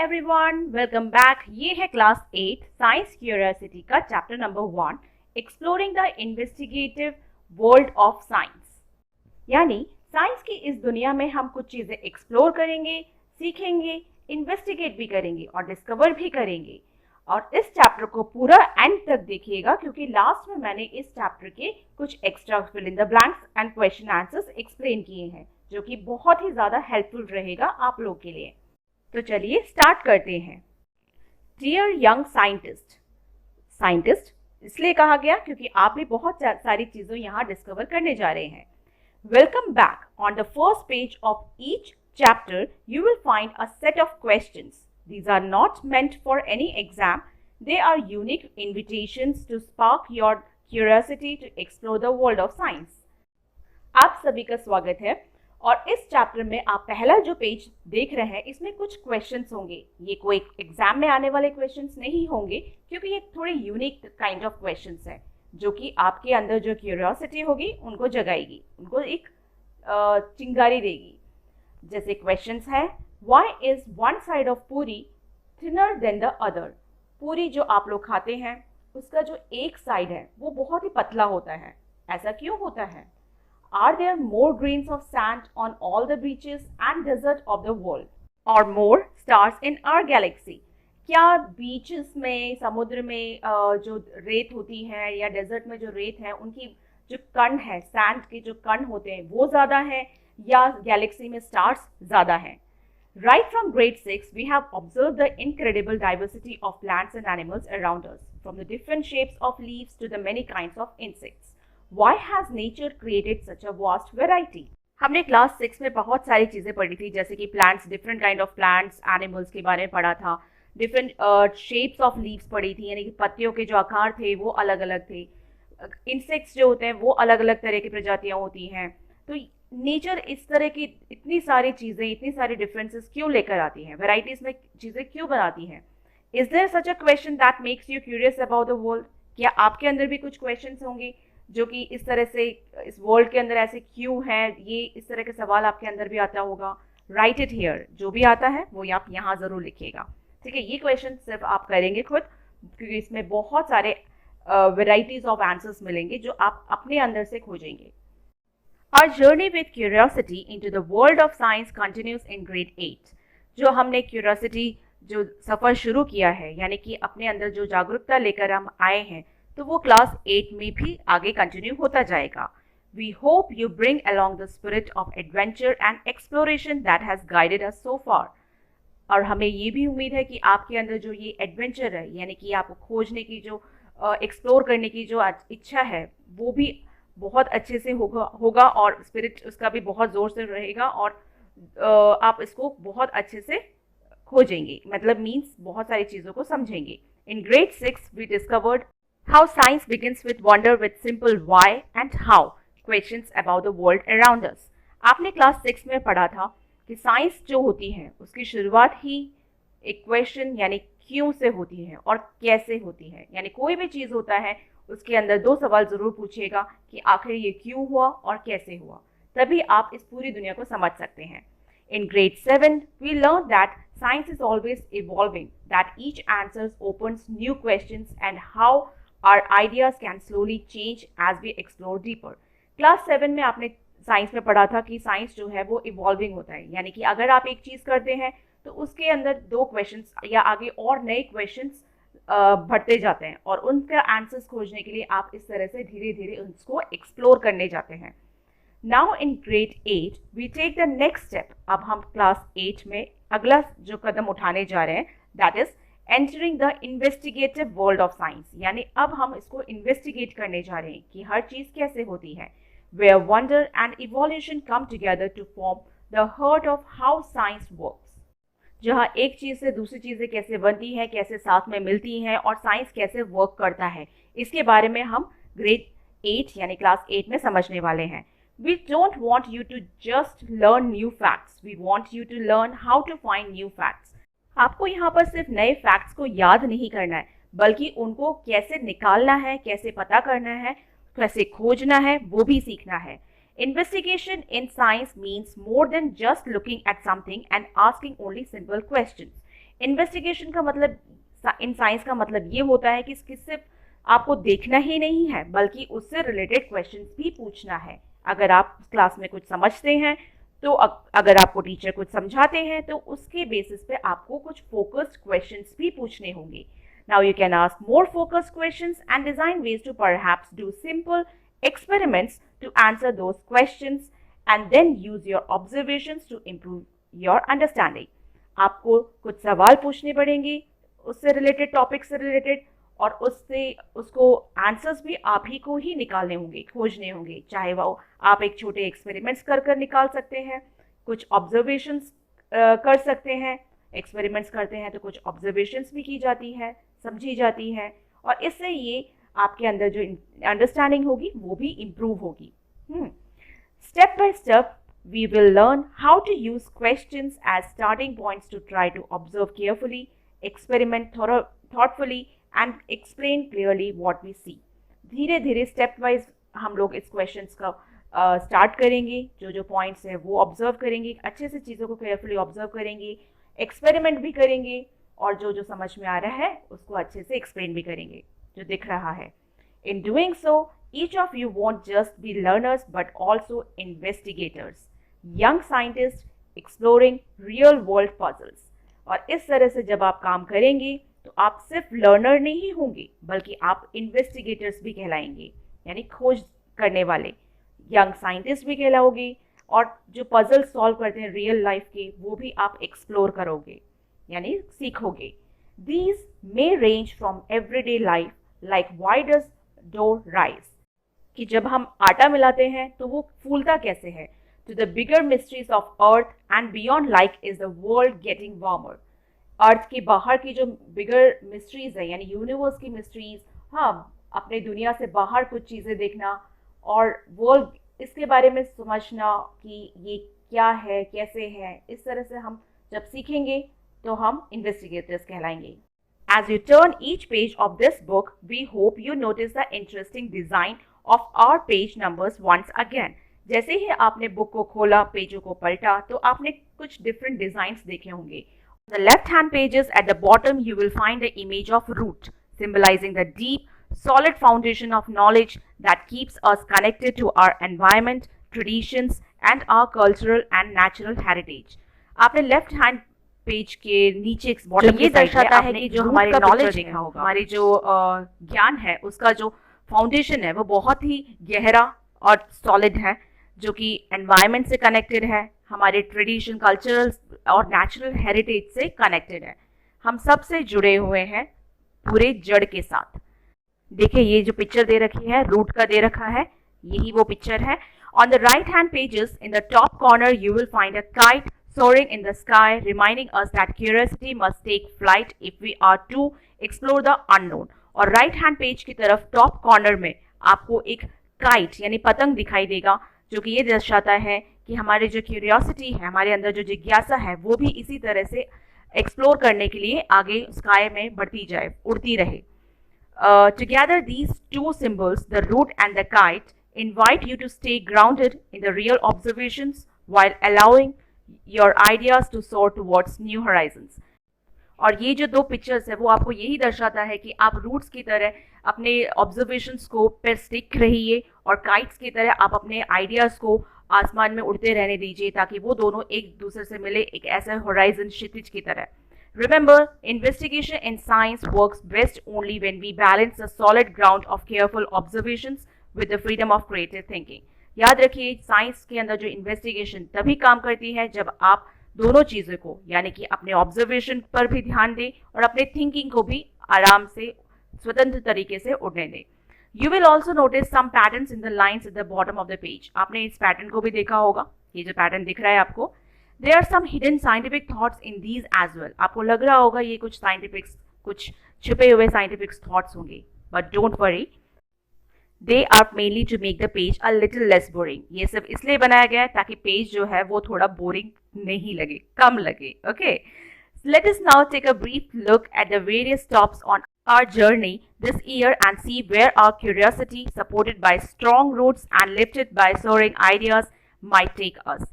Everyone, welcome back. ये है class 8 science curiosity का chapter number 1, exploring the investigative world of science. यानी science की इस दुनिया में हम कुछ चीज़ें एक्सप्लोर करेंगे, सीखेंगे, इन्वेस्टिगेट भी करेंगे और डिस्कवर भी करेंगे। और इस चैप्टर को पूरा एंड तक देखिएगा, क्योंकि लास्ट में मैंने इस चैप्टर के कुछ extra fill in the blanks and question answers explain किए हैं, जो कि बहुत ही ज़्यादा हेल्पफुल रहेगा आप लोग के लिए। तो चलिए स्टार्ट करते हैं। डियर यंग साइंटिस्ट, साइंटिस्ट इसलिए कहा गया क्योंकि आप भी बहुत सारी चीज़ों यहाँ डिस्कवर करने जा रहे हैं। Welcome back. On the first page of each chapter you will find a set of questions. These are not meant for any exam. They are unique invitations to spark your curiosity to explore the world of science. आप सभी का स्वागत है। और इस chapter में आप पहला जो पेज देख रहे हैं, इसमें कुछ क्वेश्चंस होंगे। ये कोई एग्जाम में आने वाले क्वेश्चंस नहीं होंगे, क्योंकि ये थोड़े यूनिक काइंड ऑफ क्वेश्चंस हैं, जो कि आपके अंदर जो क्यूरियोसिटी होगी उनको जगाएगी, उनको एक चिंगारी देगी। जैसे क्वेश्चंस है, why is one side of पूरी थिनर देन द अदर। पूरी जो आप लोग खाते हैं, उसका जो एक साइड है वो बहुत ही पतला होता है, ऐसा क्यों होता है? Are there more grains of sand on all the beaches and desert of the world, or more stars in our galaxy? क्या बीचेस में, समुद्र में जो रेत होती है या डेजर्ट में जो रेत है, उनकी जो कण है, सैंड के जो कण होते हैं, वो ज़्यादा है या गैलेक्सी में स्टार्स ज़्यादा हैं? Right from grade 6, we have observed the incredible diversity of plants and animals around us, from the different shapes of leaves to the many kinds of insects. Why has nature created such a vast variety? हमने class 6 में बहुत सारी चीज़ें पढ़ी थी, जैसे कि plants, different kind of plants, animals के बारे में पढ़ा था, डिफरेंट शेप्स ऑफ लीव्स पढ़ी थी, यानी कि पत्तियों के जो आकार थे वो अलग अलग थे। इंसेक्ट्स जो होते हैं वो अलग अलग तरह की प्रजातियाँ होती हैं। तो नेचर इस तरह की इतनी सारी चीज़ें, इतनी सारी डिफरेंसेस क्यों लेकर आती हैं, वेराइटीज़ में चीज़ें क्यों बनाती हैं? Is there such a question that makes you curious about the world? क्या आपके अंदर भी कुछ क्वेश्चंस होंगे जो कि इस तरह से, इस वर्ल्ड के अंदर ऐसे क्यों है, ये इस तरह के सवाल आपके अंदर भी आता होगा? Right it here. जो भी आता है वो आप यहाँ ज़रूर लिखिएगा, ठीक है? ये क्वेश्चन सिर्फ आप करेंगे खुद, क्योंकि इसमें बहुत सारे वेराइटीज ऑफ आंसर्स मिलेंगे जो आप अपने अंदर से खोजेंगे। Our journey with curiosity into the world of science continues in grade 8. जो हमने curiosity जो सफ़र शुरू किया है, यानी कि अपने अंदर जो जागरूकता लेकर हम आए हैं, तो वो क्लास 8 में भी आगे कंटिन्यू होता जाएगा। We hope you bring along the spirit of adventure and exploration that has guided us so far. और हमें ये भी उम्मीद है कि आपके अंदर जो ये एडवेंचर है, यानी कि आपको खोजने की जो, एक्सप्लोर करने की जो इच्छा है, वो भी बहुत अच्छे से होगा और स्पिरिट उसका भी बहुत ज़ोर से रहेगा, और आप इसको बहुत अच्छे से खोजेंगे, मतलब मीन्स बहुत सारी चीज़ों को समझेंगे। In grade 6 we discovered how science begins with wonder with simple why and how questions about the world around us. आपने क्लास 6 में पढ़ा था कि साइंस जो होती है उसकी शुरुआत ही एक क्वेश्चन यानी क्यों से होती है और कैसे होती है। यानी कोई भी चीज़ होता है उसके अंदर दो सवाल ज़रूर पूछेगा कि आखिर ये क्यों हुआ और कैसे हुआ, तभी आप इस पूरी दुनिया को समझ सकते हैं। In grade 7 we learn that science is always evolving, that each answer opens new questions and how our ideas can slowly change as we explore deeper. Class 7 में आपने साइंस में पढ़ा था कि साइंस जो है वो इवॉल्विंग होता है, यानी कि अगर आप एक चीज़ करते हैं तो उसके अंदर दो क्वेश्चंस या आगे और नए क्वेश्चंस बढ़ते जाते हैं, और उनका आंसर्स खोजने के लिए आप इस तरह से धीरे धीरे उसको एक्सप्लोर करने जाते हैं। Now in grade 8 we take the next step. अब हम क्लास 8 में अगला जो कदम उठाने जा रहे हैं, that is entering the investigative world of science. यानी अब हम इसको इन्वेस्टिगेट करने जा रहे हैं कि हर चीज़ कैसे होती है, where wonder and evolution come together to form the heart of how science works. जहाँ एक चीज़ से दूसरी चीज़ें कैसे बनती हैं, कैसे साथ में मिलती हैं, और साइंस कैसे वर्क करता है, इसके बारे में हम ग्रेड 8 यानी क्लास 8 में समझने वाले हैं। We don't want you to just learn new facts. We want you to learn how to find new facts. आपको यहाँ पर सिर्फ नए फैक्ट्स को याद नहीं करना है, बल्कि उनको कैसे निकालना है, कैसे पता करना है, कैसे खोजना है, वो भी सीखना है। Investigation in science means more than just looking at something and asking only simple questions. Investigation का मतलब इन साइंस का मतलब ये होता है कि सिर्फ आपको देखना ही नहीं है बल्कि उससे रिलेटेड क्वेश्चंस भी पूछना है। अगर आप क्लास में कुछ समझते हैं तो अगर आपको टीचर कुछ समझाते हैं तो उसके बेसिस पे आपको कुछ फोकस्ड क्वेश्चंस भी पूछने होंगे। Now you can ask more focused questions and design ways to perhaps do simple experiments to answer those questions and then use your observations to improve your understanding। आपको कुछ सवाल पूछने पड़ेंगे उससे रिलेटेड, टॉपिक से रिलेटेड, और उससे उसको आंसर्स भी आप ही को ही निकालने होंगे, खोजने होंगे। चाहे वो आप एक छोटे एक्सपेरिमेंट्स कर कर निकाल सकते हैं, कुछ ऑब्जर्वेशंस कर सकते हैं। एक्सपेरिमेंट्स करते हैं तो कुछ ऑब्जर्वेशंस भी की जाती है, समझी जाती है, और इससे ये आपके अंदर जो अंडरस्टैंडिंग होगी वो भी इम्प्रूव होगी। Step by step we will learn how to use questions as starting points to try to observe carefully, experiment thoughtfully and explain clearly what we see। धीरे धीरे स्टेप वाइज हम लोग इस क्वेश्चंस का स्टार्ट करेंगे, जो जो पॉइंट्स है वो ऑब्जर्व करेंगे, अच्छे से चीज़ों को केयरफुली ऑब्जर्व करेंगे, एक्सपेरिमेंट भी करेंगे, और जो जो समझ में आ रहा है उसको अच्छे से एक्सप्लेन भी करेंगे जो दिख रहा है। In doing so, each of you won't just be learners but also investigators, young scientists exploring real world puzzles। और इस तरह से जब आप काम करेंगे तो आप सिर्फ लर्नर नहीं होंगे बल्कि आप इन्वेस्टिगेटर्स भी कहलाएंगे, यानी खोज करने वाले। यंग साइंटिस्ट भी कहलाओगे, और जो पजल सॉल्व करते हैं रियल लाइफ के वो भी आप एक्सप्लोर करोगे, यानी सीखोगे। These may range from everyday life like why does dough rise, कि जब हम आटा मिलाते हैं तो वो फूलता कैसे है, to the bigger mysteries of earth and beyond like is the world getting warmer। अर्थ के बाहर की जो बिगर मिस्ट्रीज है, यानी यूनिवर्स की मिस्ट्रीज, हाँ, अपने दुनिया से बाहर कुछ चीज़ें देखना और वर्ल्ड इसके बारे में समझना कि ये क्या है, कैसे है, इस तरह से हम जब सीखेंगे तो हम इन्वेस्टिगेटर्स कहलाएंगे। As you turn each page of this book, we hope you notice the interesting design of our page numbers once again। जैसे ही आपने बुक को खोला, पेजों को पलटा, तो आपने कुछ डिफरेंट डिजाइन्स देखे होंगे। On the left hand pages at the bottom you will find the image of root, symbolizing the deep, solid foundation of knowledge that keeps us connected to our environment, traditions and our cultural and natural heritage। आपने left hand page के नीचे bottom ये दर्शाता है कि जो हमारे knowledge है, हमारे जो ज्ञान है, उसका जो फाउंडेशन है वो बहुत ही गहरा और सॉलिड है, जो कि एनवायरनमेंट से कनेक्टेड है, हमारे ट्रेडिशन, कल्चरल और नेचुरल हेरिटेज से कनेक्टेड है। हम सब से जुड़े हुए हैं पूरे जड़ के साथ। देखिए ये जो पिक्चर दे रखी है, रूट का दे रखा है, यही वो पिक्चर है। On the right hand pages in the top corner you will find a kite soaring in the sky, reminding us that curiosity must take flight if we are to explore the unknown। और right hand page की तरफ top corner में आपको एक kite यानी पतंग दिखाई देगा, जो कि ये दर्शाता है कि हमारी जो क्यूरियोसिटी है, हमारे अंदर जो जिज्ञासा है, वो भी इसी तरह से एक्सप्लोर करने के लिए आगे स्काई में बढ़ती जाए, उड़ती रहे। Together these two symbols, the root and the kite, invite you to stay grounded in the real observations while allowing your ideas to soar towards new horizons। और ये जो दो पिक्चर्स है वो आपको यही दर्शाता है कि आप रूट्स की तरह अपने ऑब्जर्वेशंस को पर स्टिक रहिए और काइट्स की तरह आप अपने आइडियाज़ को आसमान में उड़ते रहने दीजिए, ताकि वो दोनों एक दूसरे से मिले, एक ऐसा होराइजन क्षितिज की तरह। Remember, investigation in science works best only when we balance the solid ground of careful observations with the freedom of creative thinking। याद रखिए, साइंस के अंदर जो इन्वेस्टिगेशन तभी काम करती है जब आप दोनों चीज़ों को, यानी कि अपने ऑब्जर्वेशन पर भी ध्यान दें और अपने थिंकिंग को भी आराम से, स्वतंत्र तरीके से उड़ने दें। You will also notice some patterns in the lines at the bottom of the page. आपने इस पैटर्न को भी देखा होगा, ये जो पैटर्न दिख रहा है आपको। There are some hidden scientific thoughts in these as well। आपको लग रहा होगा ये कुछ साइंटिफिक, कुछ छुपे हुए साइंटिफिक थॉट्स होंगे, but don't worry, they are mainly to make the page a little less boring. ये सब इसलिए बनाया गया है ताकि पेज जो है वो थोड़ा बोरिंग नहीं लगे, कम लगे। Okay, let us now take a brief look at the various stops on our journey this year and see where our curiosity, supported by strong roots and lifted by soaring ideas, might take us।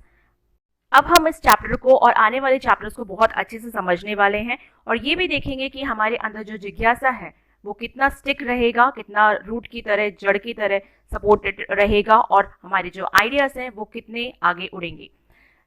अब हम इस chapter को और आने वाले chapters को बहुत अच्छे से समझने वाले हैं और ये भी देखेंगे कि हमारे अंदर जो जिज्ञासा है वो कितना स्टिक रहेगा, कितना रूट की तरह, जड़ की तरह सपोर्टेड रहेगा और हमारे जो आइडियाज हैं वो कितने आगे उड़ेंगे।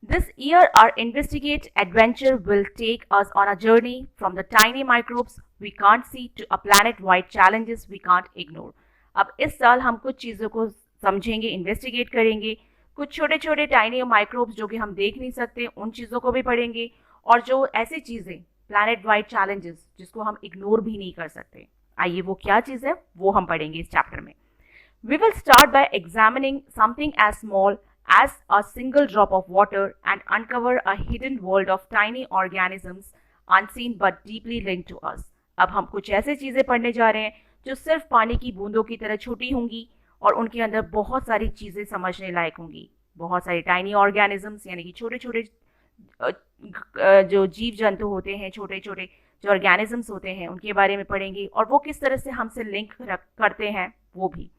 This year, our investigate adventure will take us on a journey from the tiny microbes we can't see to a planet-wide challenges we can't ignore. अब इस साल हम कुछ चीज़ों को समझेंगे, इन्वेस्टिगेट करेंगे, कुछ छोटे छोटे टाइनी माइक्रोब्स जो कि हम देख नहीं सकते उन चीज़ों को भी पढ़ेंगे और जो ऐसी चीज़ें प्लैनेट वाइड चैलेंजेस जिसको हम इग्नोर भी नहीं कर सकते, आइए वो क्या चीज़ है वो हम पढ़ेंगे इस चैप्टर में। We will start by examining something as small as a single drop of water and uncover a hidden world of tiny organisms unseen but deeply linked to us. अब हम कुछ ऐसे चीज़ें पढ़ने जा रहे हैं जो सिर्फ पानी की बूंदों की तरह छोटी होंगी और उनके अंदर बहुत सारी चीज़ें समझने लायक होंगी। बहुत सारे टाइनी ऑर्गेनिजम्स यानी कि छोटे छोटे जो जीव जंतु होते हैं, छोटे छोटे जो ऑर्गेनिजम्स होते हैं उनके बारे में पढ़ेंगे और वो किस तरह से हमसे लिंक करते हैं वो भी।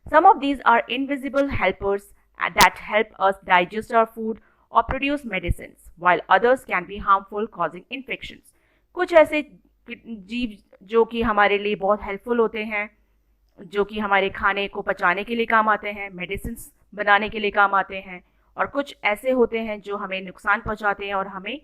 Some of these are invisible helpers that help us digest our food or produce medicines, while others can be harmful, causing infections. कुछ ऐसे जीव जो कि हमारे लिए बहुत हेल्पफुल होते हैं, जो कि हमारे खाने को पचाने के लिए काम आते हैं, मेडिसिन्स बनाने के लिए काम आते हैं, और कुछ ऐसे होते हैं जो हमें नुकसान पहुंचाते हैं और हमें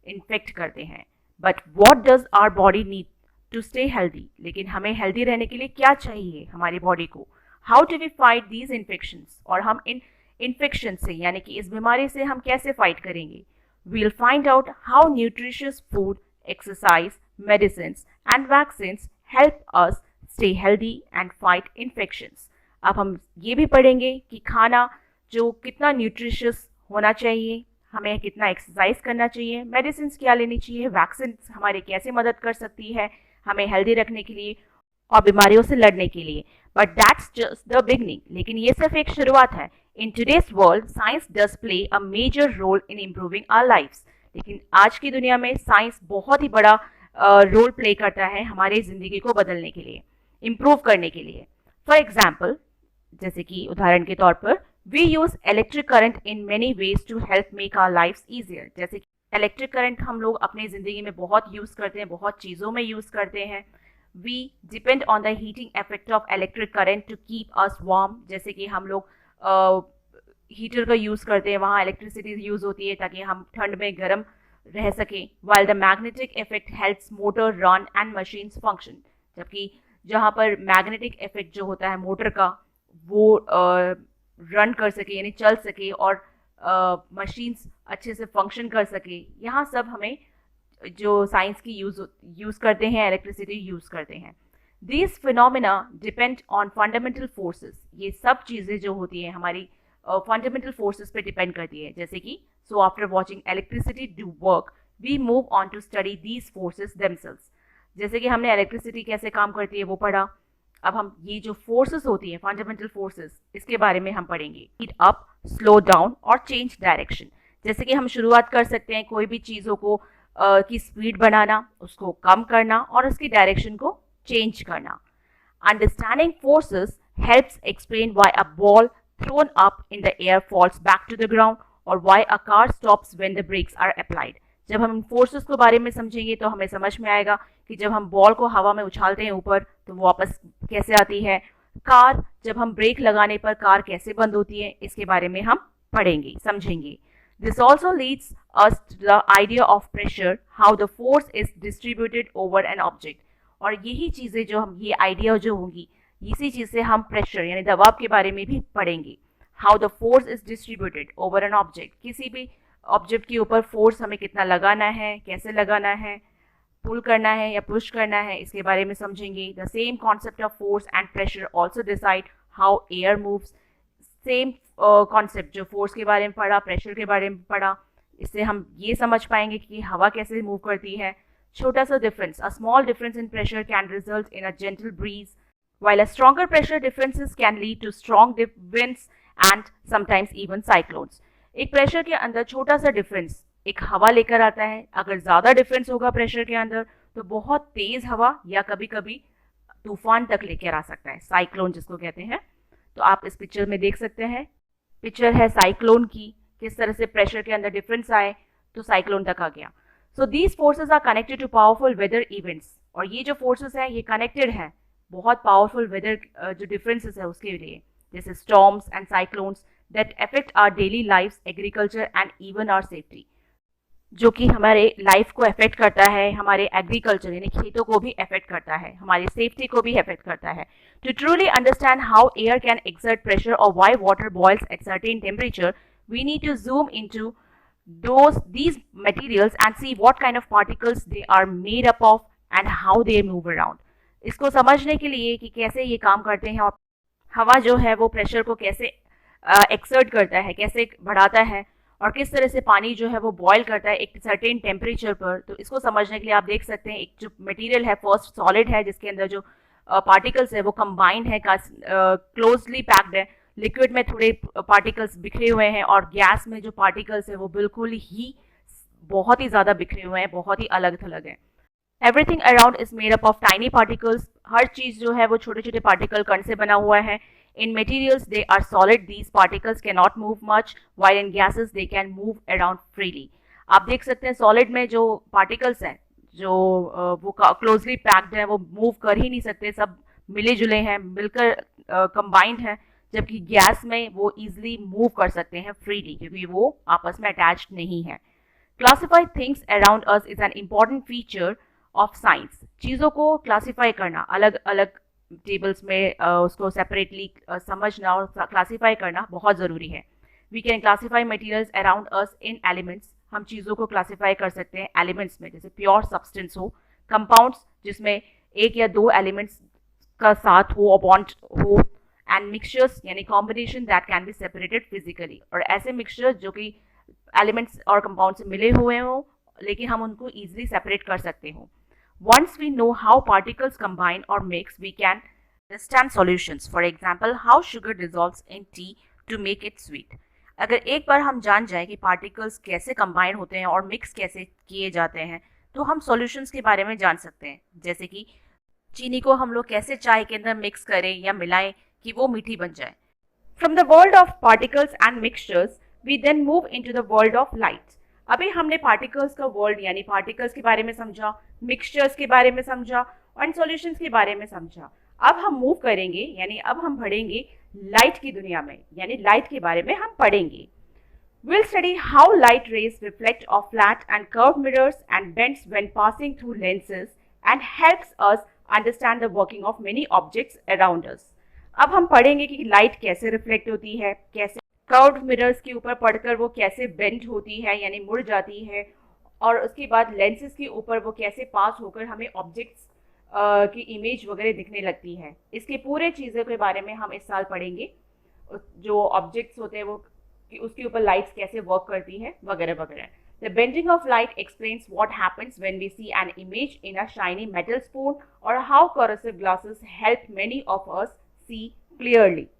इन्फेक्ट करते हैं। But what does our body need to stay healthy? लेकिन हमें हेल्दी रहने के लिए क्या चाहिए हमारी बॉडी को? How do we fight these infections? और हम इन इन्फेक्शन से यानी कि इस बीमारी से हम कैसे फाइट करेंगे? We'll find out how nutritious food, exercise, medicines and vaccines help us stay healthy and fight infections. अब हम ये भी पढ़ेंगे कि खाना जो कितना न्यूट्रिशियस होना चाहिए, हमें कितना एक्सरसाइज करना चाहिए, मेडिसिन्स क्या लेनी चाहिए, वैक्सीन हमारी कैसे मदद कर सकती है हमें हेल्दी रखने के लिए और बीमारियों से लड़ने के लिए। But that's just the beginning, लेकिन ये सिर्फ एक शुरुआत है। In today's world science does play a major role in improving our lifes. लेकिन आज की दुनिया में साइंस बहुत ही बड़ा रोल प्ले करता है हमारी ज़िंदगी को बदलने के लिए, इम्प्रूव करने के लिए। फॉर एग्जाम्पल, जैसे कि उदाहरण के तौर पर, we use electric current in many ways to help make our lifes easier. जैसे कि इलेक्ट्रिक करंट हम लोग अपनी ज़िंदगी में बहुत यूज़ करते हैं, बहुत चीज़ों में यूज़ करते हैं। We depend on the heating effect of electric current to keep us warm। जैसे कि हम लोग हीटर का यूज़ करते हैं, वहाँ इलेक्ट्रिसिटी यूज़ होती है ताकि हम ठंड में गर्म रह सकें। While the magnetic effect helps motor run and machines function। जबकि जहाँ पर मैग्नेटिक इफेक्ट जो होता है मोटर का वो रन कर सके यानी चल सके और मशीन्स अच्छे से फंक्शन कर सके, यहाँ सब हमें जो साइंस की यूज़ करते हैं, इलेक्ट्रिसिटी यूज़ करते हैं। These phenomena depend on fundamental forces. ये सब चीज़ें जो होती हैं हमारी फंडामेंटल फोर्सेस पे डिपेंड करती है। जैसे कि so after watching electricity do work we move on to study these forces themselves. जैसे कि हमने इलेक्ट्रिसिटी कैसे काम करती है वो पढ़ा, अब हम ये जो फोर्सेस होती हैं फंडामेंटल फोर्सेस इसके बारे में हम पढ़ेंगे। स्पीड अप, स्लो डाउन और चेंज डायरेक्शन। जैसे कि हम शुरुआत कर सकते हैं कोई भी चीज़ों को की स्पीड बढ़ाना, उसको कम करना और उसकी डायरेक्शन को चेंज करना। Understanding forces helps explain why a ball thrown up in the air falls back to the ground और why a car stops when the brakes are applied. जब हम इन फोर्सेस के बारे में समझेंगे तो हमें समझ में आएगा कि जब हम बॉल को हवा में उछालते हैं ऊपर तो वो वापस कैसे आती है। कार जब हम ब्रेक लगाने पर कार कैसे बंद होती है, इसके बारे में हम पढ़ेंगे, समझेंगे। This also leads us to the idea of pressure, how the force is distributed over an object। और यही चीज़ें जो हम ये आइडिया जो होंगी इसी चीज़ से हम प्रेशर यानी दबाव के बारे में भी पढ़ेंगे। How the force is distributed over an object, किसी भी ऑब्जेक्ट के ऊपर फोर्स हमें कितना लगाना है, कैसे लगाना है, पुल करना है या पुश करना है, इसके बारे में समझेंगे। The same concept of force and pressure also decide how air moves। Same concept जो फोर्स के बारे में पढ़ा, प्रेशर के बारे में पढ़ा, इससे हम ये समझ पाएंगे कि हवा कैसे मूव करती है। छोटा सा difference, a small difference in pressure can result in a gentle breeze, while a stronger pressure differences can lead to strong winds and sometimes even cyclones। एक प्रेशर के अंदर छोटा सा डिफरेंस एक हवा लेकर आता है, अगर ज़्यादा डिफरेंस होगा प्रेशर के अंदर तो बहुत तेज़ हवा या कभी कभी तूफान तक लेकर आ सकता है, साइक्लोन जिसको कहते हैं। तो आप इस पिक्चर में देख सकते हैं, पिक्चर है साइक्लोन की किस तरह से प्रेशर के अंदर डिफरेंस आए तो साइक्लोन तक आ गया। So these forces are connected to powerful weather events, और ये जो फोर्सेस हैं ये कनेक्टेड हैं बहुत पावरफुल वेदर जो डिफरेंसेस है उसके लिए, जैसे storms and cyclones that affect our daily life, agriculture and even our safety, जो कि हमारे लाइफ को अफेक्ट करता है, हमारे एग्रीकल्चर यानी खेतों को भी अफेक्ट करता है, हमारी सेफ्टी को भी अफेक्ट करता है। To truly understand how air can exert pressure और why water boils at certain temperature, we need to zoom into these materials and see what kind of particles they are made up of and how they move around. इसको समझने के लिए कि कैसे ये काम करते हैं और हवा जो है वो प्रेशर को कैसे एक्सर्ट करता है, कैसे बढ़ाता है, और किस तरह से पानी जो है वो बॉयल करता है एक सर्टेन टेम्परेचर पर। तो इसको समझने के लिए आप देख सकते हैं एक जो मटेरियल है फर्स्ट सॉलिड है, जिसके अंदर जो पार्टिकल्स है वो कंबाइंड है, क्लोजली पैक्ड है, लिक्विड में थोड़े पार्टिकल्स बिखरे हुए हैं, और गैस में जो पार्टिकल्स है वो बिल्कुल ही बहुत ही ज़्यादा बिखरे हुए हैं, बहुत ही अलग थलग है। Everything around is made up of tiny particles, हर चीज़ जो है वो छोटे छोटे पार्टिकल कण से बना हुआ है। In materials they are solid, these particles cannot move much, while in gases they can move around freely. आप देख सकते हैं सॉलिड में जो पार्टिकल्स हैं जो वो क्लोजली पैक्ड है वो मूव कर ही नहीं सकते, सब मिले जुले हैं, मिलकर कंबाइंड हैं, जबकि गैस में वो इजीली मूव कर सकते हैं फ्रीली क्योंकि वो आपस में अटैच्ड नहीं है। Classify things around us is an important feature of science. चीज़ों को क्लासीफाई करना, अलग अलग टेबल्स में उसको सेपरेटली समझना और क्लासीफाई करना बहुत ज़रूरी है। We can classify materials around us in elements, हम चीज़ों को क्लासीफाई कर सकते हैं एलिमेंट्स में, जैसे प्योर सब्सटेंस हो, कंपाउंड्स जिसमें एक या दो एलिमेंट्स का साथ हो और बॉन्ड हो, एंड मिक्सचर्स यानी combination that can be separated physically, और ऐसे मिक्सचर्स जो कि एलिमेंट्स और कंपाउंड से मिले हुए हों लेकिन हम उनको ईजिली सेपरेट कर सकते हों। Once we know how particles combine or mix, we can understand solutions. For example, how sugar dissolves in tea to make it sweet. अगर एक बार हम जान जाए कि particles कैसे combine होते हैं और mix कैसे किए जाते हैं, तो हम solutions के बारे में जान सकते हैं, जैसे कि चीनी को हम लोग कैसे चाय के अंदर mix करें या मिलाएं कि वो मीठी बन जाए। From the world of particles and mixtures, we then move into the world of light. अभी हमने पार्टिकल्स का वर्ल्ड यानी पार्टिकल्स के बारे में समझा, मिक्सचर्स के बारे में समझा और सॉल्यूशंस के बारे में समझा। अब हम मूव करेंगे यानी अब हम बढ़ेंगे लाइट की दुनिया में, यानी लाइट के बारे में हम पढ़ेंगे। We'll study how light rays reflect off flat and curved mirrors and bends when passing through lenses and helps us understand the working of many objects around us. अब हम पढ़ेंगे कि लाइट कैसे रिफ्लेक्ट होती है, कैसे कर्व्ड मिरर्स के ऊपर पड़कर वो कैसे बेंड होती है यानी मुड़ जाती है, और उसके बाद लेंसेज के ऊपर वो कैसे पास होकर हमें ऑब्जेक्ट्स की इमेज वगैरह दिखने लगती है। इसके पूरे चीज़ों के बारे में हम इस साल पढ़ेंगे, जो ऑब्जेक्ट्स होते हैं वो उसके ऊपर लाइट्स कैसे वर्क करती है वगैरह वगैरह। The bending of light explains what happens when we see an image in a shiny metal spoon, or how corrosive glasses help many of us see clearly.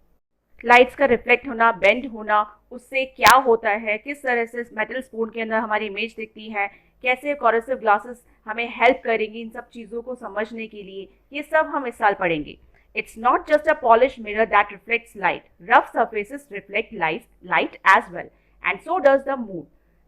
Lights का रिफ्लेक्ट होना, bend होना, उससे क्या होता है, किस तरह से मेटल स्पून के अंदर हमारी इमेज दिखती है, कैसे कॉरेसिव ग्लासेस हमें हेल्प करेंगी इन सब चीज़ों को समझने के लिए, ये सब हम इस साल पढ़ेंगे। It's not just a polish mirror that reflects light, rough surfaces reflect light as well and so does the moon.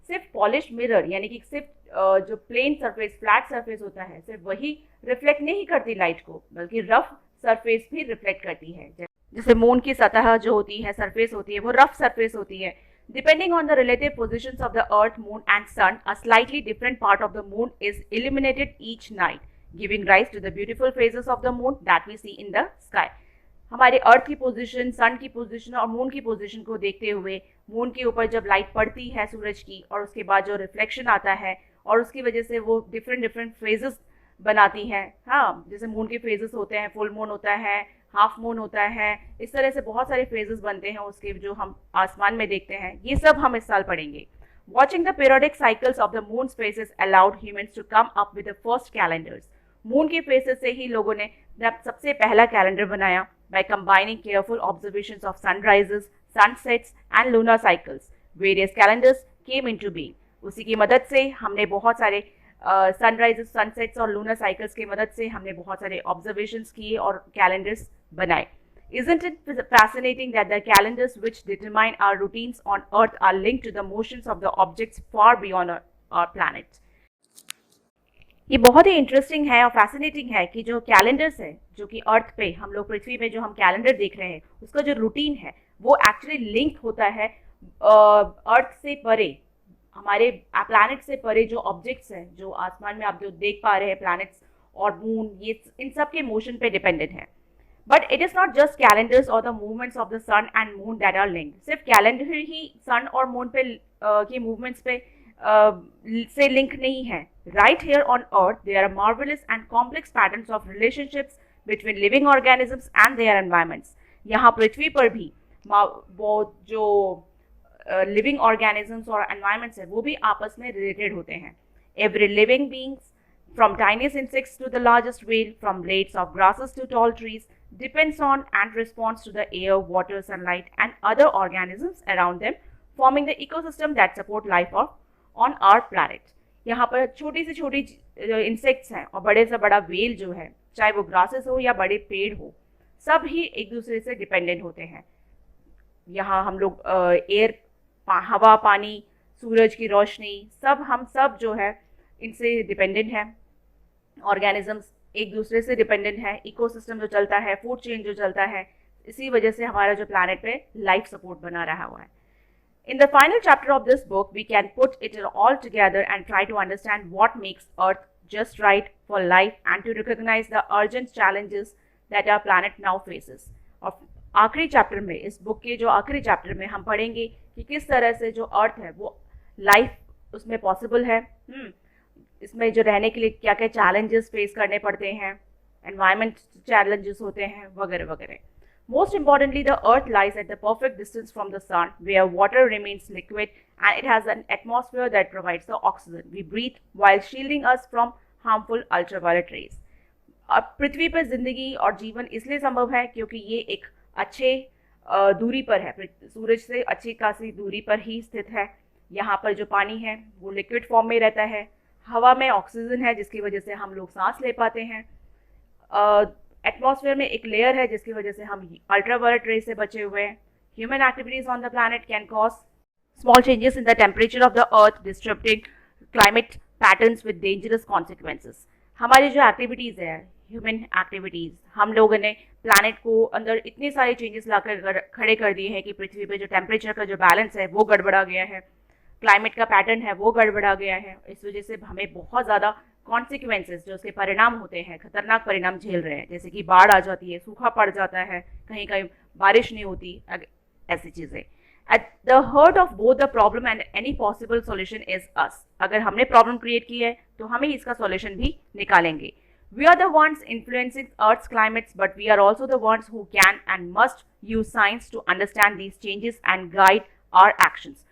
सिर्फ पॉलिश मिरर यानी कि सिर्फ जो प्लेन सरफेस, फ्लैट सरफेस होता है, सिर्फ वही रिफ्लेक्ट नहीं करती लाइट को, बल्कि रफ सरफेस भी रिफ्लेक्ट करती है। जैसे मून की सतह जो होती है, सरफेस होती है, वो रफ सरफेस होती है। Depending on the relative positions of the Earth, Moon and Sun, a slightly different part of the Moon is illuminated each night, giving rise to the beautiful phases of the Moon that we see in the sky. हमारे अर्थ की position, सन की position और moon की position को देखते हुए moon के ऊपर जब लाइट पड़ती है सूरज की और उसके बाद जो रिफ्लेक्शन आता है और उसकी वजह से वो डिफरेंट फेजेस बनाती है। हाँ, जैसे मून के फेजेस होते हैं, फुल मून होता है, हाफ मून होता है, इस तरह से बहुत सारे फेजेस बनते हैं उसके जो हम आसमान में देखते हैं। ये सब हम इस साल पढ़ेंगे। Watching the periodic cycles of the moon's phases allowed humans to come up with the first calendars. Moon के फेसेस से ही लोगों ने सबसे पहला कैलेंडर बनाया by combining careful observations of sunrises, sunsets and lunar cycles. Various calendars came into being. उसी की मदद से हमने बहुत सारे सनराइजेस, सनसेट्स और लूनर साइकिल्स की मदद से हमने बहुत सारे ऑब्जर्वेशंस किए और कैलेंडर्स बनाए। Isn't it fascinating that the calendars which determine our routines on Earth are linked to the motions of the objects far beyond our planet? ये बहुत ही इंटरेस्टिंग है और फैसिनेटिंग है कि जो कैलेंडर्स है जो कि अर्थ पे हम लोग पृथ्वी पे जो हम कैलेंडर देख रहे हैं उसका जो रूटीन है वो एक्चुअली लिंक होता है अर्थ से परे, हमारे प्लैनेट से परे जो ऑब्जेक्ट्स हैं जो आसमान में आप जो देख पा रहे हैं प्लैनेट्स और मून, ये इन सब के मोशन पे डिपेंडेंट है. But it is not just calendars और the movements of the sun and moon that are linked. सिर्फ कैलेंडर ही सन और मून पे के मूवमेंट्स पे से लिंक नहीं है. Right here on earth there are marvellous and complex patterns of relationships between living organisms and their environments. यहाँ पृथ्वी पर भी वो जो लिविंग ऑर्गेनिजम्स और एनवायरमेंट्स है वो भी आपस में रिलेटेड होते हैं. Every living beings from tiniest insects to the largest whale, from blades of grasses to tall trees, depends on and responds to the air, water, sunlight and other organisms around them, forming the ecosystem that support life on our planet. यहाँ पर छोटी से छोटी insects हैं और बड़े से बड़ा वेल जो है, चाहे वो ग्रासेस हो या बड़े पेड़ हो, सब ही एक दूसरे से डिपेंडेंट होते हैं. यहाँ हम लोग एयर, हवा, पानी, सूरज की रोशनी, हम सब जो है इनसे डिपेंडेंट है. ऑर्गेनिजम्स एक दूसरे से डिपेंडेंट है. इकोसिस्टम जो चलता है, फूड चेन जो चलता है, इसी वजह से हमारा जो प्लैनेट पे लाइफ सपोर्ट बना रहा हुआ है. In the final chapter of this book, we can put it all together and try to understand what makes Earth just right for life and to recognize the urgent challenges that our planet now faces. और आखिरी chapter में, इस book के जो आखिरी chapter में हम पढ़ेंगे कि किस तरह से जो अर्थ है वो लाइफ उसमें पॉसिबल है, इसमें जो रहने के लिए क्या क्या चैलेंजेस फेस करने पड़ते हैं, एनवायरमेंट चैलेंजेस होते हैं वगैरह वगैरह. Most importantly, the Earth lies at the perfect distance from the Sun, where water remains liquid and it has an atmosphere that provides the oxygen we breathe while shielding us from harmful ultraviolet rays. अब पृथ्वी पर जिंदगी और जीवन इसलिए संभव है क्योंकि ये एक अच्छे दूरी पर है, सूरज से अच्छी खासी दूरी पर ही स्थित है. यहाँ पर जो पानी है वो लिक्विड फॉर्म में रहता है. हवा में ऑक्सीजन है जिसकी वजह से हम लोग सांस ले पाते हैं. एटमॉस्फेयर में एक लेयर है जिसकी वजह से हम अल्ट्रावायलेट रेज से बचे हुए हैं. Human activities on the planet can cause small changes in the temperature of the earth, disturbing climate patterns with dangerous consequences. हमारी जो एक्टिविटीज़ है, ह्यूमन एक्टिविटीज़, हम लोगों ने प्लैनेट को अंदर इतने सारे चेंजेस लाकर खड़े कर दिए हैं कि पृथ्वी पे जो टेम्परेचर का जो बैलेंस है वो गड़बड़ा गया है, क्लाइमेट का पैटर्न है वो गड़बड़ा गया है. इस वजह से हमें बहुत ज़्यादा कॉन्सिक्वेंसेस जो उसके परिणाम होते हैं, खतरनाक परिणाम झेल रहे हैं, जैसे कि बाढ़ आ जाती है, सूखा पड़ जाता है, कहीं कहीं बारिश नहीं होती, ऐसी चीज़ें. At the heart of both the problem and any possible solution is us. अगर हमने प्रॉब्लम क्रिएट की है तो हमें इसका सॉल्यूशन भी निकालेंगे. We are the ones influencing Earth's climates, but we are also the ones who can and must use science to understand these changes and guide our actions.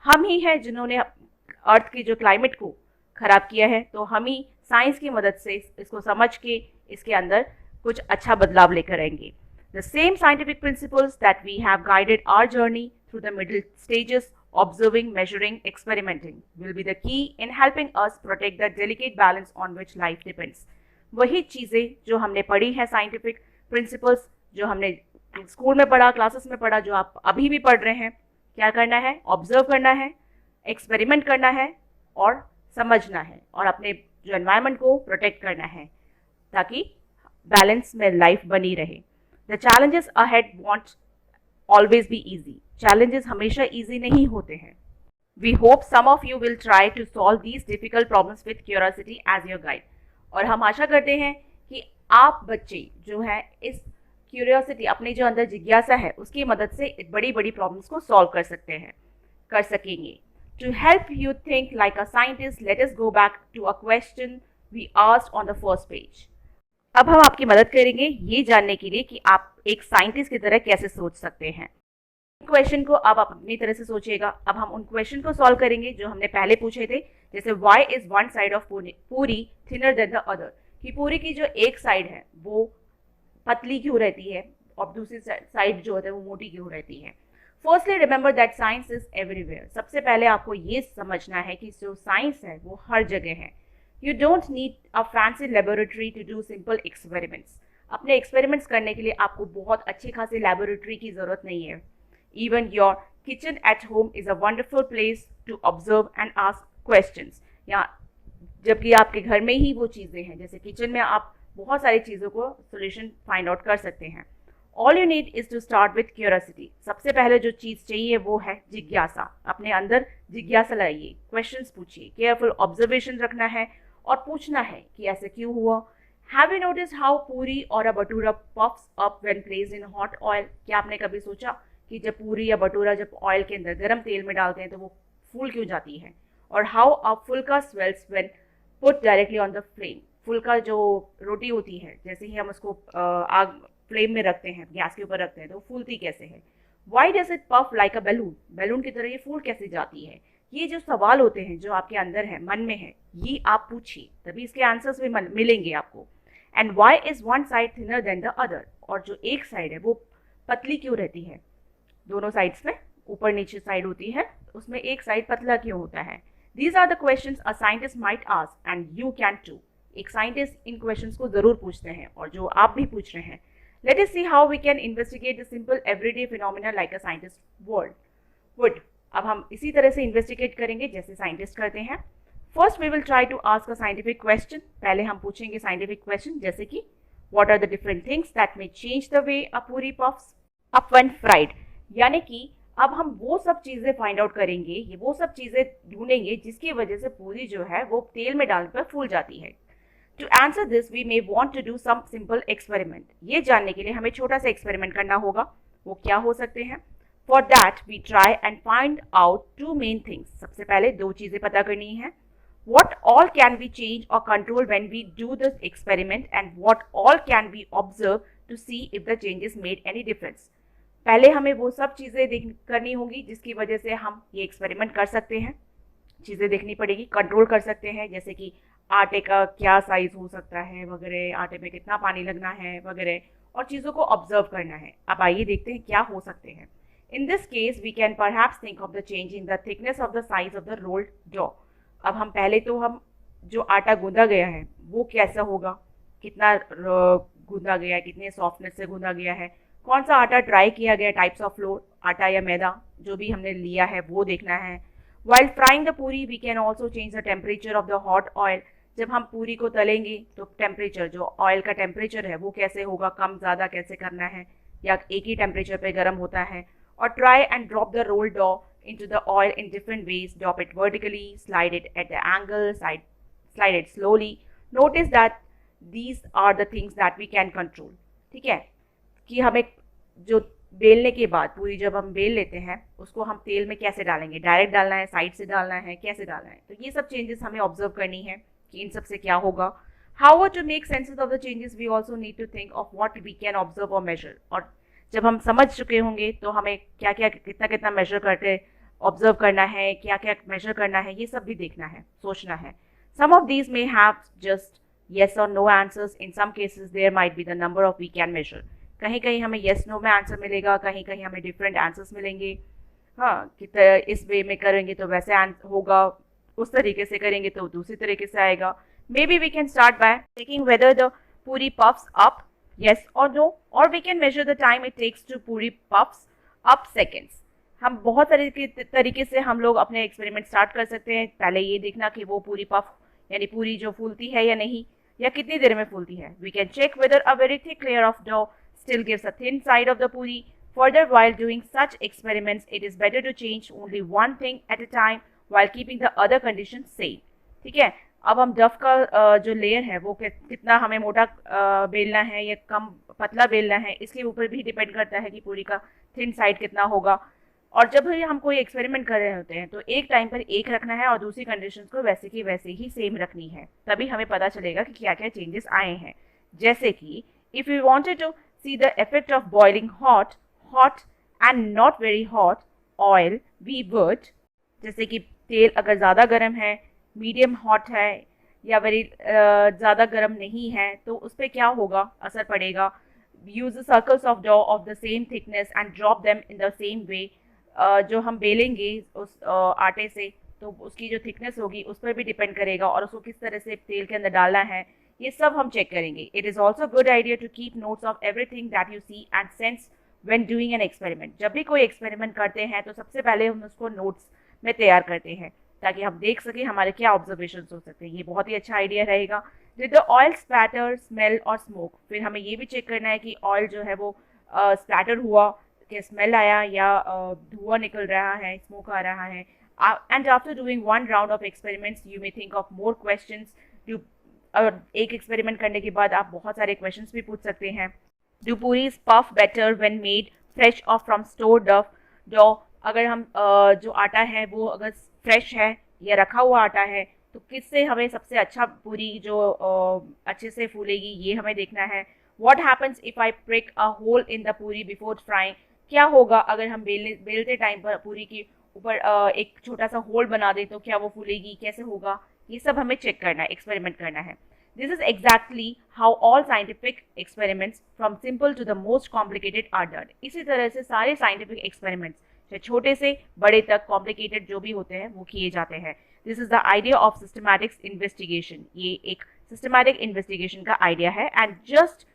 हम ही हैं जिन्होंने अर्थ की जो क्लाइमेट को खराब किया है, तो हम ही साइंस की मदद से इसको समझ के इसके अंदर कुछ अच्छा बदलाव लेकर आएंगे. The same scientific principles that we have guided our journey through the middle stages, observing, measuring, experimenting, will be the key in helping us protect the delicate balance on which life depends. वही चीज़ें जो हमने पढ़ी है, scientific principles जो हमने school में पढ़ा, क्लासेस में पढ़ा, जो आप अभी भी पढ़ रहे हैं, क्या करना है? ऑब्जर्व करना है, एक्सपेरिमेंट करना है और समझना है और अपने जो एनवायरनमेंट को प्रोटेक्ट करना है ताकि बैलेंस में लाइफ बनी रहे. The challenges ahead won't always be easy. Challenges हमेशा ईजी नहीं होते हैं. We hope some of you will try to solve these difficult problems with curiosity as your guide. और हम आशा करते हैं कि आप बच्चे जो है इस क्यूरियोसिटी, अपने जो अंदर जिज्ञासा है, उसकी मदद से बड़ी बड़ी प्रॉब्लम्स को सॉल्व कर सकेंगे. To help you think like a scientist, let us go back to a question we asked on the first page. अब हम आपकी मदद करेंगे ये जानने के लिए कि आप एक साइंटिस्ट की तरह कैसे सोच सकते हैं. क्वेश्चन को अब आप अपनी तरह से सोचिएगा. अब हम उन क्वेश्चन को सॉल्व करेंगे जो हमने पहले पूछे थे, जैसे why is one side of पूरी थिनर देन द अदर, कि पूरी की जो एक साइड है वो पतली क्यों रहती है और दूसरी साइड जो होता है वो मोटी क्यों रहती है. Firstly remember that science is everywhere. सबसे पहले आपको ये समझना है कि जो साइंस है वो हर जगह है. You don't need a fancy laboratory to do simple experiments. अपने एक्सपेरिमेंट्स करने के लिए आपको बहुत अच्छी खासी लैबोरेटरी की ज़रूरत नहीं है. Even your kitchen at home is a wonderful place to observe and ask questions. या जबकि आपके घर में ही वो चीज़ें हैं, जैसे किचन में आप बहुत सारी चीज़ों को सोल्यूशन फाइंड आउट कर सकते हैं. All you need is to start with curiosity. सबसे पहले जो चीज़ चाहिए वो है जिज्ञासा. अपने अंदर जिज्ञासा लाइए, क्वेश्चंस पूछिए, केयरफुल ऑब्जर्वेशन रखना है और पूछना है कि ऐसे क्यों हुआ. Have you notice how puri और a bhatura puffs up when placed in hot oil. क्या आपने कभी सोचा कि जब पूरी या भटूरा जब ऑयल के अंदर गर्म तेल में डालते हैं तो वो फूल क्यों जाती है. और हाउ अ फुल्का swells when put directly on the flame. फुल्का जो रोटी होती है, जैसे ही हम उसको आग फ्लेम में रखते हैं, गैस के ऊपर रखते हैं, तो फूलती कैसे है. Why does it puff like a balloon. Balloon की तरह ये फूल कैसे जाती है. ये जो सवाल होते हैं जो आपके अंदर है, मन में है, ये आप पूछिए, तभी इसके आंसर्स भी मिलेंगे आपको. And why is one side thinner than the other. और जो एक साइड है वो पतली क्यों रहती है. दोनों साइड्स में ऊपर नीचे साइड होती है, उसमें एक साइड पतला क्यों होता है. These are the questions a scientist might ask and you can too. एक साइंटिस्ट इन क्वेश्चंस को जरूर पूछते हैं और जो आप भी पूछ रहे हैं. Let us see how we can investigate the simple everyday phenomena like a scientist would. अब हम इसी तरह से इन्वेस्टिगेट करेंगे जैसे साइंटिस्ट करते हैं. First we will try to ask a scientific question. पहले हम पूछेंगे साइंटिफिक क्वेश्चन, जैसे कि what are the different things that may change the way a puri puffs up when fried. यानी कि अब हम वो सब चीज़ें फाइंड आउट करेंगे, ये वो सब चीज़ें ढूंढेंगे जिसकी वजह से पूरी जो है वो तेल में डालने पर फूल जाती है. To answer this we may want to do some simple experiment. ये जानने के लिए हमें छोटा सा एक्सपेरिमेंट करना होगा. वो क्या हो सकते हैं. For that we try and find out two main things. सबसे पहले दो चीज़ें पता करनी है. What all can be change और control when we do this experiment and what all can be observe to see if the changes made any difference. पहले हमें वो सब चीज़ें करनी होंगी जिसकी वजह से हम ये एक्सपेरिमेंट कर सकते हैं. चीज़ें देखनी पड़ेगी, कंट्रोल कर सकते हैं, जैसे कि आटे का क्या साइज़ हो सकता है वगैरह, आटे में कितना पानी लगना है वगैरह, और चीज़ों को ऑब्जर्व करना है. अब आइए देखते हैं क्या हो सकते हैं. In this case we can perhaps think of the change in the thickness of the size of the rolled dough. अब हम पहले तो हम जो आटा गूंदा गया है वो कैसा होगा, कितना गूंदा गया है, कितने सॉफ्टनेस से गूंदा गया है, कौन सा आटा ट्राई किया गया, टाइप्स ऑफ फ्लोर, आटा या मैदा जो भी हमने लिया है वो देखना है. While frying the puri we can also change the temperature of the hot oil. जब हम पूरी को तलेंगे तो टेम्परेचर, जो ऑयल का टेम्परेचर है वो कैसे होगा, कम ज़्यादा कैसे करना है, या एक ही टेम्परेचर पे गर्म होता है. और try and drop the roll dough into the oil in different ways. Drop it vertically, slide it at the angle, slide it slowly. Notice that these are the things that we can control. ठीक है, कि हमें जो बेलने के बाद पूरी जब हम बेल लेते हैं उसको हम तेल में कैसे डालेंगे, डायरेक्ट डालना है, साइड से डालना है, कैसे डालना है. तो ये सब चेंजेस हमें ऑब्जर्व करनी है कि इन सब से क्या होगा. How to make senses of the changes we also need to think of what we can observe और मेजर. और जब हम समझ चुके होंगे तो हमें क्या क्या कितना कितना मेजर करके ऑब्जर्व करना है, क्या क्या मेजर करना है, ये सब भी देखना है, सोचना है. Some of these may have just yes और no answers. In some cases there might be the number of we can measure. कहीं कहीं हमें येस नो में आंसर मिलेगा, कहीं कहीं हमें डिफरेंट आंसर्स मिलेंगे. हाँ, कि इस वे में करेंगे तो वैसे होगा, उस तरीके से करेंगे तो दूसरी तरीके से आएगा. Maybe we can start by checking whether the puri puffs up, yes or no, or we can measure the time it takes to पूरी puffs up seconds. हम बहुत तरीके से हम लोग अपने एक्सपेरिमेंट स्टार्ट कर सकते हैं. पहले ये देखना कि वो पूरी पफ यानी पूरी जो फूलती है या नहीं, या कितनी देर में फूलती है. We can check whether a very thick layer of dough still gives a thin side of the puri. Further while doing such experiments it is better to change only one thing at a time while keeping the other conditions same. ठीक है, अब हम डफ का जो layer है वो कितना हमें मोटा बेलना है या कम पतला बेलना है, इसके ऊपर भी डिपेंड करता है कि पूरी का थिन साइड कितना होगा. और जब भी हम कोई एक्सपेरिमेंट कर रहे होते हैं तो एक टाइम पर एक रखना है और दूसरी कंडीशंस को वैसे की वैसे ही सेम रखनी है, तभी हमें पता चलेगा कि क्या क्या चेंजेस आए हैं. जैसे कि if you wanted to see the effect of boiling hot and not very hot oil we would, जैसे कि तेल अगर ज़्यादा गर्म है, मीडियम हॉट है, या वेरी ज़्यादा गर्म नहीं है, तो उस पर क्या होगा, असर पड़ेगा. Use the circles of dough of the same thickness and drop them in the same way. जो हम बेलेंगे उस आटे से तो उसकी जो थिकनेस होगी उस पर भी डिपेंड करेगा और उसको किस तरह से तेल के अंदर डालना है, ये सब हम चेक करेंगे. It is also good idea to keep notes of everything that you see and sense when doing an experiment. जब भी कोई एक्सपेरिमेंट करते हैं तो सबसे पहले हम उसको नोट्स में तैयार करते हैं ताकि हम देख सकें हमारे क्या ऑब्जर्वेशन हो सकते हैं. ये बहुत ही अच्छा आइडिया रहेगा. Did the oil spatter, smell और स्मोक. फिर हमें ये भी चेक करना है कि ऑयल जो है वो स्पैटर हुआ, कि स्मेल आया या धुआं निकल रहा है, स्मोक आ रहा है. And after doing one round of experiments you may think of more questions. एक एक्सपेरिमेंट करने के बाद आप बहुत सारे क्वेश्चंस भी पूछ सकते हैं. Do puris puff better when made fresh और फ्रॉम स्टोर्ड डो. अगर हम जो आटा है वो अगर फ्रेश है या रखा हुआ आटा है तो किससे हमें सबसे अच्छा पूरी जो अच्छे से फूलेगी, ये हमें देखना है. What happens if I prick a hole in the puri before frying. क्या होगा अगर हम बेलते टाइम पर पूरी के ऊपर एक छोटा सा होल बना दें तो क्या वो फूलेगी, कैसे होगा, ये सब हमें चेक करना है, एक्सपेरिमेंट करना है. This is exactly how all scientific experiments from simple to the most complicated are done. इसी तरह से सारे साइंटिफिक एक्सपेरिमेंट्स चाहे छोटे से बड़े तक कॉम्प्लिकेटेड जो भी होते हैं वो किए जाते हैं. This is the idea of systematic investigation. ये एक सिस्टमैटिक इन्वेस्टिगेशन का आइडिया है. And just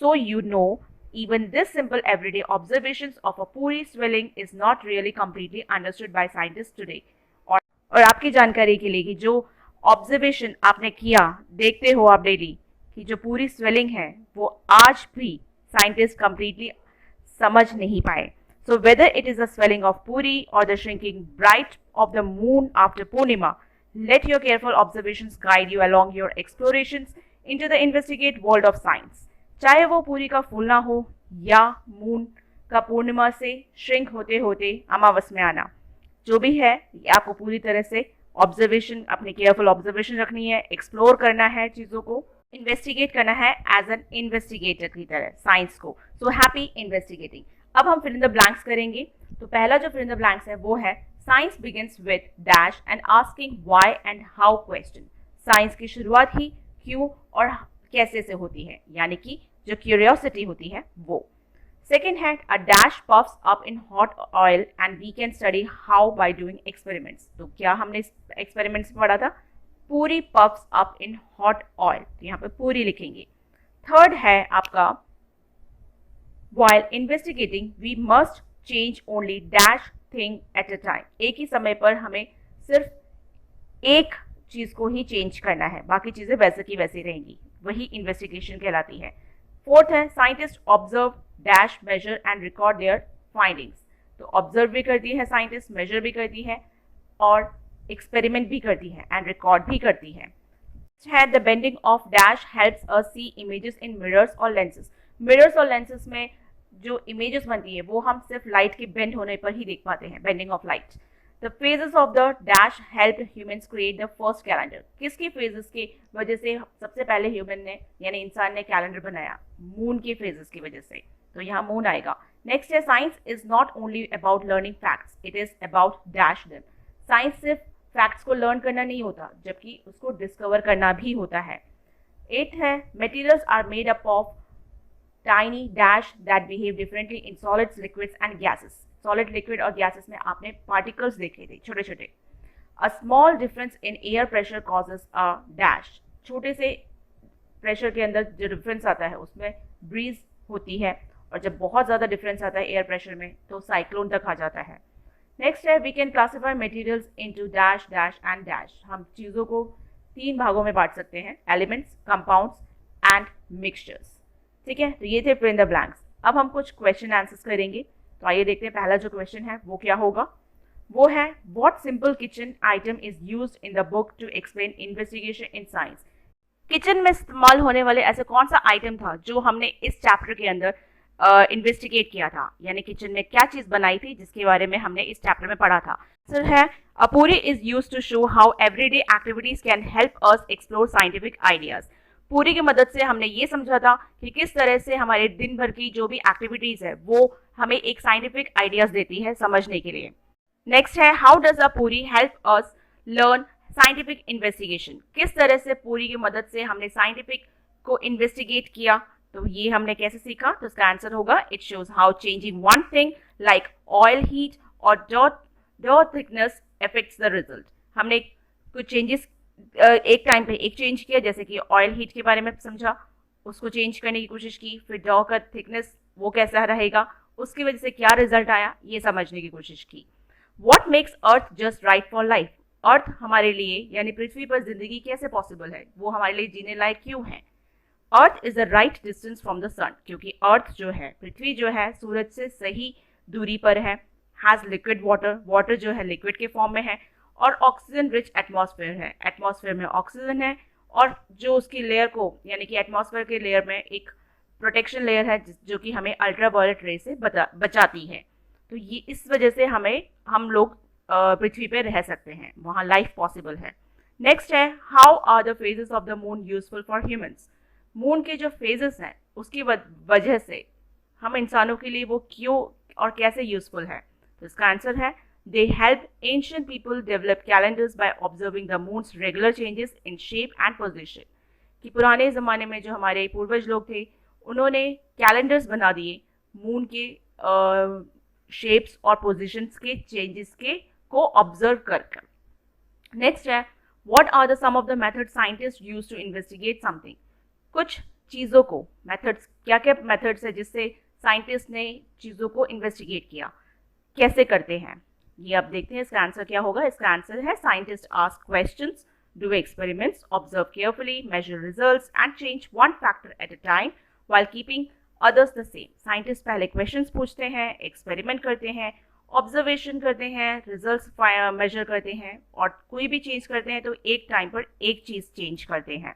so you know, even this simple everyday observations of a puri swelling is not really completely understood by scientists today. और आपकी जानकारी के लिए कि जो ऑब्जर्वेशन आपने किया, देखते हो आप डेली कि जो पूरी स्वेलिंग है वो आज भी साइंटिस्ट कंप्लीटली समझ नहीं पाए. So whether it is the swelling of puri or the shrinking bright of the moon after Purnima, let your careful observations guide you along your explorations into the investigate world of science. चाहे वो पूरी का फूलना हो या moon का पूर्णिमा से shrink होते होते अमावस में आना, जो भी है ये आपको पूरी तरह से ऑब्जर्वेशन, अपनी केयरफुल ऑब्जर्वेशन रखनी है, एक्सप्लोर करना है, चीज़ों को इन्वेस्टिगेट करना है एज एन इन्वेस्टिगेटर की तरह साइंस को. So happy investigating. अब हम फिल इन द ब्लैंक्स करेंगे. तो पहला जो फिल इन द ब्लैंक्स है वो है science begins with dash and asking why and how question. Science की शुरुआत ही क्यों और कैसे से होती है, यानी कि जो क्यूरियोसिटी होती है वो. सेकेंड है a dash puffs up in hot oil and we can study how by doing experiments. तो क्या हमने एक्सपेरिमेंट्स में पढ़ा था, puri puffs up in hot oil, तो यहाँ पे पूरी लिखेंगे. थर्ड है आपका while investigating we must change only dash thing at a time. एक ही समय पर हमें सिर्फ एक चीज को ही चेंज करना है, बाकी चीजें वैसे की वैसी रहेंगी, वही इन्वेस्टिगेशन कहलाती है. फोर्थ है scientist observe dash measure and record their findings. तो ऑब्जर्व भी करती है साइंटिस्ट, मेजर भी करती है और एक्सपेरिमेंट भी करती है एंड रिकॉर्ड भी करती है. The bending of dash helps us see images in mirrors और लेंसेज. मिरर्स और लेंसेज में जो इमेजेस बनती है वो हम सिर्फ लाइट के बेंड होने पर ही देख पाते हैं, bending of light. The phases of the dash helped humans create the first calendar. किसकी phases की वजह से सबसे पहले ह्यूमन ने यानी इंसान ने कैलेंडर बनाया, मून की phases की वजह से. तो यहाँ मून आएगा. नेक्स्ट है science is not only about learning facts, it is about dash them. Science सिर्फ फैक्ट्स को लर्न करना नहीं होता, जबकि उसको डिस्कवर करना भी होता है. 8th है materials are made up of tiny dash that behave differently in solids, liquids and gases. Solid, liquid और गैसेस में आपने पार्टिकल्स देखे थे छोटे छोटे. अ small difference in air pressure causes a dash. छोटे से प्रेशर के अंदर जो डिफरेंस आता है उसमें ब्रीज होती है, और जब बहुत ज़्यादा डिफरेंस आता है एयर प्रेशर में तो साइक्लोन तक आ जाता है. नेक्स्ट है we can classify materials into dash dash and dash. हम चीज़ों को 3 भागों में बांट सकते हैं, एलिमेंट्स, कंपाउंड्स एंड मिक्सचर्स. ठीक है, तो ये थे फिल इन द ब्लैंक्स. अब हम कुछ क्वेश्चन आंसर्स करेंगे. तो आइए देखते हैं पहला जो क्वेश्चन है वो क्या होगा. वो है what simple kitchen item is used in the book to explain investigation in science. Kitchen में इस्तेमाल होने वाले ऐसे कौन सा आइटम था जो हमने इस चैप्टर के अंदर इन्वेस्टिगेट किया था, यानी किचन में क्या चीज बनाई थी जिसके बारे में हमने इस चैप्टर में पढ़ा था. आंसर है a puri is used to show how everyday activities can help us explore scientific ideas. Puri की मदद से हमने ये समझा था कि किस तरह से हमारे दिन भर की जो भी एक्टिविटीज है वो हमें एक साइंटिफिक आइडियाज देती है समझने के लिए. नेक्स्ट है हाउ डज अ पूरी help us learn scientific investigation. किस तरह से पूरी की मदद से हमने साइंटिफिक को इन्वेस्टिगेट किया, तो ये हमने कैसे सीखा. तो इसका आंसर होगा it shows how changing one thing like oil heat और dough thickness affects the result. हमने कुछ चेंजेस एक टाइम पे एक चेंज किया, जैसे कि ऑयल हीट के बारे में समझा, उसको चेंज करने की कोशिश की, फिर डॉ का थिकनेस वो कैसा रहेगा, उसकी वजह से क्या रिजल्ट आया, ये समझने की कोशिश की। What makes earth just right for life, earth हमारे लिए यानी पृथ्वी पर जिंदगी कैसे पॉसिबल है, वो हमारे लिए जीने लायक क्यों है। Earth is the right distance from the sun, क्योंकि अर्थ जो है, पृथ्वी जो है, सूरज से सही दूरी पर है। हैज लिक्विड वाटर, वाटर जो है लिक्विड के फॉर्म में है, और ऑक्सीजन रिच एटमॉस्फेयर है, एटमॉस्फेयर में ऑक्सीजन है, और जो उसकी लेयर को यानी कि एटमॉस्फेयर के लेयर में एक प्रोटेक्शन लेयर है जो कि हमें अल्ट्रावायलेट रे से बचाती है। तो ये इस वजह से हम लोग पृथ्वी पे रह सकते हैं, वहाँ लाइफ पॉसिबल है। नेक्स्ट है, how are the phases of the moon useful for humans, moon के जो फेजेस हैं उसकी वजह से हम इंसानों के लिए वो क्यों और कैसे यूजफुल है। तो इसका आंसर है, they help ancient people develop calendars by observing the moons regular changes in shape and position, कि पुराने ज़माने में जो हमारे पूर्वज लोग थे उन्होंने कैलेंडर्स बना दिए मून के शेप्स और पोजिशंस के चेंजेस के को ऑब्जर्व कर। नेक्स्ट है, what are the some of the methods scientist use to investigate something, कुछ चीज़ों को मेथड्स, क्या क्या मेथड्स है जिससे साइंटिस्ट ने चीज़ों को इन्वेस्टिगेट किया, कैसे करते हैं, ये आप देखते हैं। इसका आंसर क्या होगा, इसका आंसर है, scientist ask questions, do experiments, observe carefully, measure results and change one factor at a time while keeping others the same. Scientist पहले क्वेश्चंस पूछते हैं, एक्सपेरिमेंट करते हैं, ऑब्जर्वेशन करते हैं, रिजल्ट्स मेजर करते हैं, और कोई भी चेंज करते हैं तो एक टाइम पर एक चीज़ चेंज करते हैं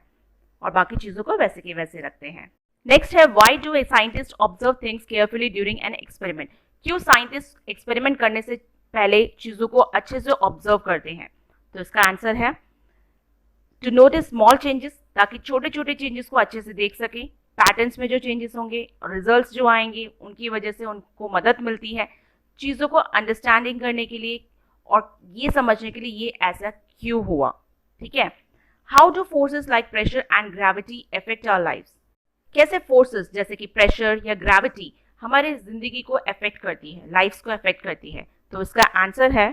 और बाकी चीज़ों को वैसे के वैसे रखते हैं। नेक्स्ट है, why do a scientist observe things carefully during an experiment, क्यों साइंटिस्ट एक्सपेरिमेंट करने से पहले चीज़ों को अच्छे से ऑब्जर्व करते हैं। तो इसका आंसर है, टू नोटिस स्मॉल चेंजेस, ताकि छोटे छोटे चेंजेस को अच्छे से देख सकें, पैटर्न्स में जो चेंजेस होंगे और रिजल्ट्स जो आएंगे उनकी वजह से उनको मदद मिलती है चीज़ों को अंडरस्टैंडिंग करने के लिए और ये समझने के लिए ये ऐसा क्यों हुआ। ठीक है, how do forces like pressure and gravity affect our lives, कैसे फोर्सेस जैसे कि प्रेशर या ग्रेविटी हमारे जिंदगी को अफेक्ट करती है, लाइफ्स को अफेक्ट करती है। तो इसका आंसर है,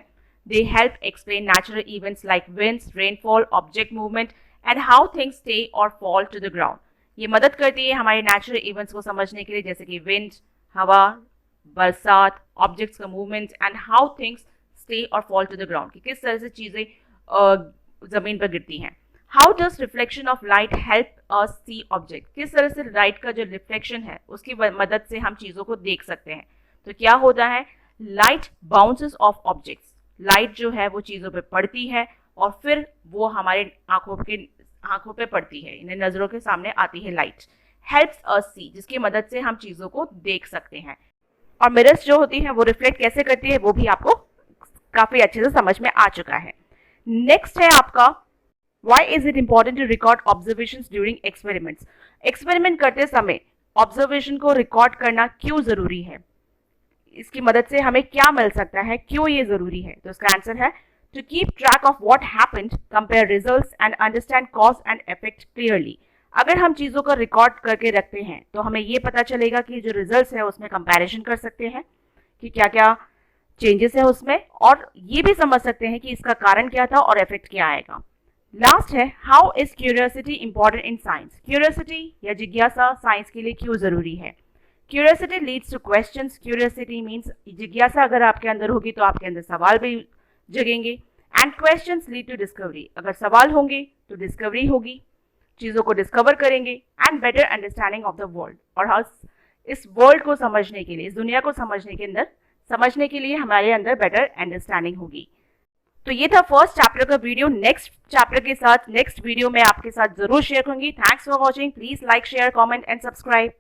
they help explain natural events like winds, rainfall, object movement and how things stay और फॉल टू द ग्राउंड। ये मदद करती है हमारे नेचुरल इवेंट्स को समझने के लिए, जैसे कि विंड, हवा, बरसात, ऑब्जेक्ट्स का movement and how things stay और फॉल टू द ग्राउंड, कि किस तरह से चीज़ें ज़मीन पर गिरती हैं। How does reflection of light help us see object, किस तरह से लाइट का जो रिफ्लेक्शन है उसकी मदद से हम चीज़ों को देख सकते हैं। तो क्या होता है, light bounces of objects, light जो है वो चीज़ों पे पड़ती है और फिर वो हमारे आंखों पे पड़ती है, इन्हें नज़रों के सामने आती है लाइट। हेल्प्स अस सी, जिसकी मदद से हम चीज़ों को देख सकते हैं। और मिरर्स जो होती हैं वो रिफ्लेक्ट कैसे करती है वो भी आपको काफ़ी अच्छे से समझ में आ चुका है। नेक्स्ट है आपका, Why is it important to record observations during experiments? Experiment करते समय ऑब्जर्वेशन को रिकॉर्ड करना क्यों ज़रूरी है, इसकी मदद से हमें क्या मिल सकता है, क्यों ये ज़रूरी है। तो इसका आंसर है, to keep track of what happened, compare results and understand cause and effect clearly. अगर हम चीज़ों को रिकॉर्ड करके रखते हैं तो हमें ये पता चलेगा कि जो रिजल्ट्स है उसमें कंपैरिजन कर सकते हैं कि क्या क्या चेंजेस है उसमें, और ये भी समझ सकते हैं कि इसका कारण क्या था और इफेक्ट क्या आएगा। लास्ट है, how is curiosity important in science, curiosity या जिज्ञासा साइंस के लिए क्यों ज़रूरी है। Curiosity leads two questions, curiosity means जिज्ञासा अगर आपके अंदर होगी तो आपके अंदर सवाल भी जगेंगे, and questions lead to discovery, अगर सवाल होंगे तो डिस्कवरी होगी, चीज़ों को डिस्कवर करेंगे, and better understanding of the world, और इस वर्ल्ड को समझने के लिए, इस दुनिया को समझने के लिए हमारे अंदर बेटर अंडरस्टैंडिंग होगी। तो ये था फर्स्ट चैप्टर का वीडियो। नेक्स्ट चैप्टर के साथ नेक्स्ट वीडियो में आपके साथ जरूर शेयर करूंगी। Thanks for watching, please like, share, comment and subscribe.